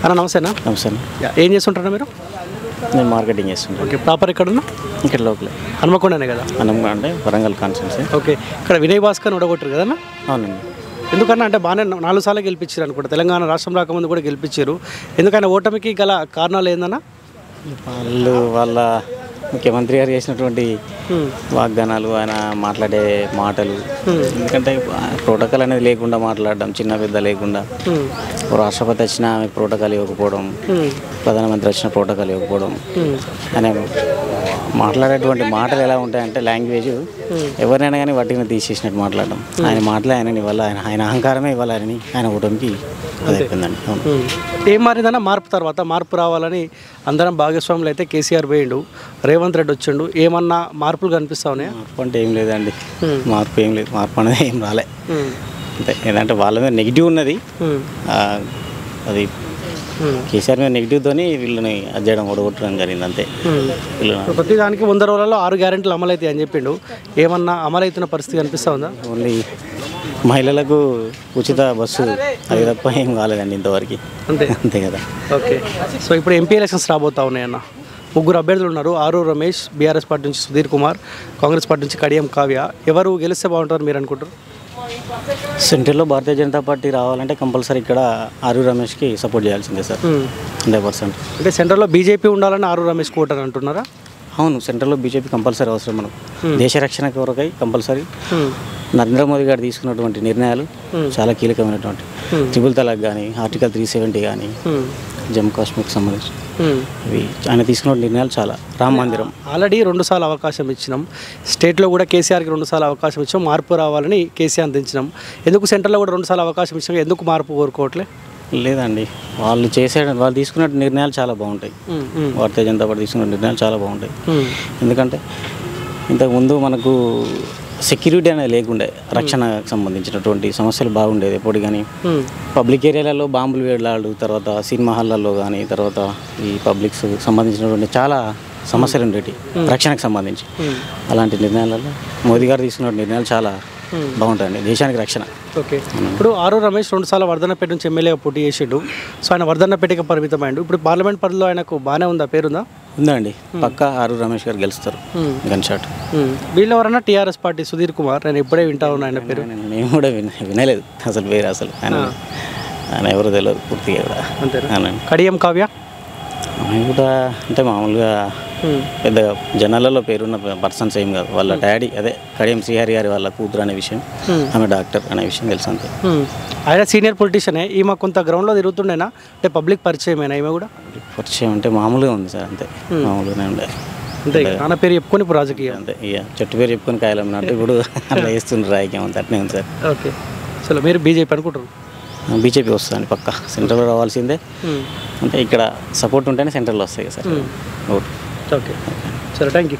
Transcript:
అన్న నమస్తేనా? నమస్తే. ఏం చేస్తుంటారా మీరు? నేను మార్కెటింగ్ చేస్తుంటాను. ఓకే, ప్రాపర్ ఎక్కడున్నా? ఇక్కడ లోకలే, హనుమకొండనే కదా? హనుమకొండ అంటే వరంగల్ కాన్స్టిట్యున్సీ. ఓకే, ఇక్కడ వినయ్ భాస్కర్ ఓడగొట్టారు కదన్నా? అవునండి. ఎందుకన్నా అంటే బాగానే 4 సార్లు గెలిపించారు అనుకుంటా, తెలంగాణ రాష్ట్రం రాకముందు కూడా గెలిపించారు. ఎందుకైనా ఓటమికి గల కారణాలు ఏందన్నా? వాళ్ళ ముఖ్యమంత్రి గారు చేసినటువంటి వాగ్దానాలు, ఆయన మాట్లాడే మాటలు, ఎందుకంటే ప్రోటోకాల్ అనేది లేకుండా మాట్లాడడం, చిన్న పెద్ద లేకుండా, రాష్ట్రపతి వచ్చిన ప్రోటోకాల్ ఇవ్వకపోవడం, ప్రధానమంత్రి వచ్చిన ప్రోటోకాల్ ఇవ్వకపోవడం, ఆయన మాట్లాడేటువంటి మాటలు ఎలా ఉంటాయంటే లాంగ్వేజ్ ఎవరినైనా కానీ వట్టిగా తీసేసినట్టు మాట్లాడడం. ఆయన మాటలే ఆయనని ఇవ్వాలి, ఆయన అహంకారమే ఇవ్వాలి ఆయన ఓటమికి అదైపోయిందండి. ఏం మారిందన్నా మార్పు తర్వాత? మార్పు రావాలని అందరం భాగస్వాములు అయితే కేసీఆర్ పోయిండు, రేవంత్ రెడ్డి వచ్చిండు, ఏమన్నా మార్పులు కనిపిస్తా ఉన్నాయా? మార్పు అంటే ఏం లేదండి, మార్పు ఏం లేదు, మార్పు అనేది ఏం రాలే. అంతే, ఏంటంటే వాళ్ళ మీద నెగిటివ్ ఉన్నది, అది కేసీఆర్ మీద నెగిటివ్తోని వీళ్ళని అది చేయడం, ఓడగొట్టడం జరిగింది అంతే. ప్రతి దానికి 100 రోజులలో 6 గ్యారెంటీలు అమలవుతాయి అని చెప్పిండు, ఏమన్నా అమలవుతున్న పరిస్థితి కనిపిస్తా ఉందా? ఓన్లీ మహిళలకు ఉచిత బస్సు, అది తప్ప ఏం కాలేదండి ఇంతవరకు. అంతే కదా. ఓకే, సో ఇప్పుడు ఎంపీ ఎలక్షన్స్ రాబోతా ఉన్నాయన్న. 3 అభ్యర్థులు ఉన్నారు. ఆరూరు రమేష్ బీఆర్ఎస్ పార్టీ నుంచి, సుధీర్ కుమార్ కాంగ్రెస్ పార్టీ నుంచి, కడియం కావ్య. ఎవరు గెలిస్తే బాగుంటారు మీరు అనుకుంటారు? సెంట్రల్లో భారతీయ జనతా పార్టీ రావాలంటే కంపల్సరీ ఇక్కడ ఆరూరు రమేష్కి సపోర్ట్ చేయాల్సిందే సార్, 100%. అంటే సెంట్రల్లో బీజేపీ ఉండాలని ఆరూరు రమేష్ ఓటర్ అంటున్నారా? అవును, సెంట్రల్లో బీజేపీ కంపల్సరీ అవసరం మనకు, దేశ రక్షణ కొరకై కంపల్సరీ. నరేంద్ర మోదీ గారు తీసుకున్నటువంటి నిర్ణయాలు చాలా కీలకమైనటువంటి, ట్రిపుల్ తలాక్ కానీ, ఆర్టికల్ 370 కానీ, జమ్మూ కాశ్మీర్కి సంబంధించి ఇవి ఆయన తీసుకున్న నిర్ణయాలు చాలా. రామ మందిరం ఆల్రెడీ 2 సార్లు అవకాశం ఇచ్చినాం, స్టేట్లో కూడా కేసీఆర్కి 2 సార్లు అవకాశం ఇచ్చాం, మార్పు రావాలని కేసీఆర్ దించినాం. ఎందుకు సెంట్రల్లో కూడా 2 సార్లు అవకాశం ఇచ్చాం, ఎందుకు మార్పు కోరుకోవట్లే? లేదండి, వాళ్ళు తీసుకున్న నిర్ణయాలు చాలా బాగుంటాయి. భారతీయ జనతా పార్టీ తీసుకున్న నిర్ణయాలు చాలా బాగుంటాయి. ఎందుకంటే ఇంతకుముందు మనకు సెక్యూరిటీ అనేది లేకుండే, రక్షణకు సంబంధించినటువంటి సమస్యలు బాగుండేది ఎప్పుడు కానీ. పబ్లిక్ ఏరియాలలో బాంబులు వేలాడు, తర్వాత సినిమా హాల్లలో కానీ, తర్వాత ఈ పబ్లిక్స్ సంబంధించినటువంటి చాలా సమస్యలు ఉండేవి రక్షణకు సంబంధించి. అలాంటి నిర్ణయాలలో మోదీ గారు తీసుకున్న నిర్ణయాలు చాలా బాగుంటాయండి, దేశానికి రక్షణ. ఓకే, ఇప్పుడు ఆరూరు రమేష్ 2 సార్లు వర్ధన్నపేట నుంచి ఎమ్మెల్యేగా పోటీ చేసిండు, సో ఆయన వర్ధన్నపేటకి పరిమితమైండు. ఇప్పుడు పార్లమెంట్ పరిధిలో ఆయనకు బాగానే ఉందా, పేరుందా? ఉందండి, పక్కా ఆరూరు రమేష్ గారు గెలుస్తారు, గన్ షాట్. వీళ్ళు ఎవరన్నా టీఆర్ఎస్ పార్టీ సుధీర్ కుమార్, నేను ఇప్పుడే వింటా ఉన్నా ఆయన పేరు. నేను కూడా వినలేదు అసలు పేరు, అసలు ఆయన ఎవరో తెలియదు పూర్తిగా కూడా. అంతేనా? కడియం కావ్య ఆయన కూడా అంటే మామూలుగా పెద్దగా జనాలలో పేరున్న పర్సన్స్ ఏం కాదు. వాళ్ళ డాడీ అదే కడియం శ్రీహరి గారి వాళ్ళ కూతురు అనే విషయం, ఆమె డాక్టర్ అనే విషయం తెలుసు అంతే. ఆయన సీనియర్ పొలిటీషియనే, ఈమె కొంత గ్రౌండ్లో తిరుగుతుండేనా, అంటే పబ్లిక్ పరిచయమేనా ఈమె కూడా? పరిచయం అంటే మామూలుగా ఉంది సార్, అంతే మామూలుగానే ఉండే. అంతే, నాన్న పేరు చెప్పుకొని ఇప్పుడు రాజకీయం అంతే, ఇక చెట్టు పేరు చెప్పుకొని కాయలమ్మినట్టు ఇప్పుడు అట్లా వేస్తుండ్రు రాజకీయం అంతే, అట్నే ఉంది సార్. ఓకే, చలో మీరు బీజేపీ అనుకుంటారు? బీజేపీ వస్తుందండి పక్కా, సెంట్రల్లో రావాల్సిందే. అంటే ఇక్కడ సపోర్ట్ ఉంటేనే సెంట్రల్లో వస్తాయి సార్ ఓటు. ఓకే, సరే, థ్యాంక్ యూ.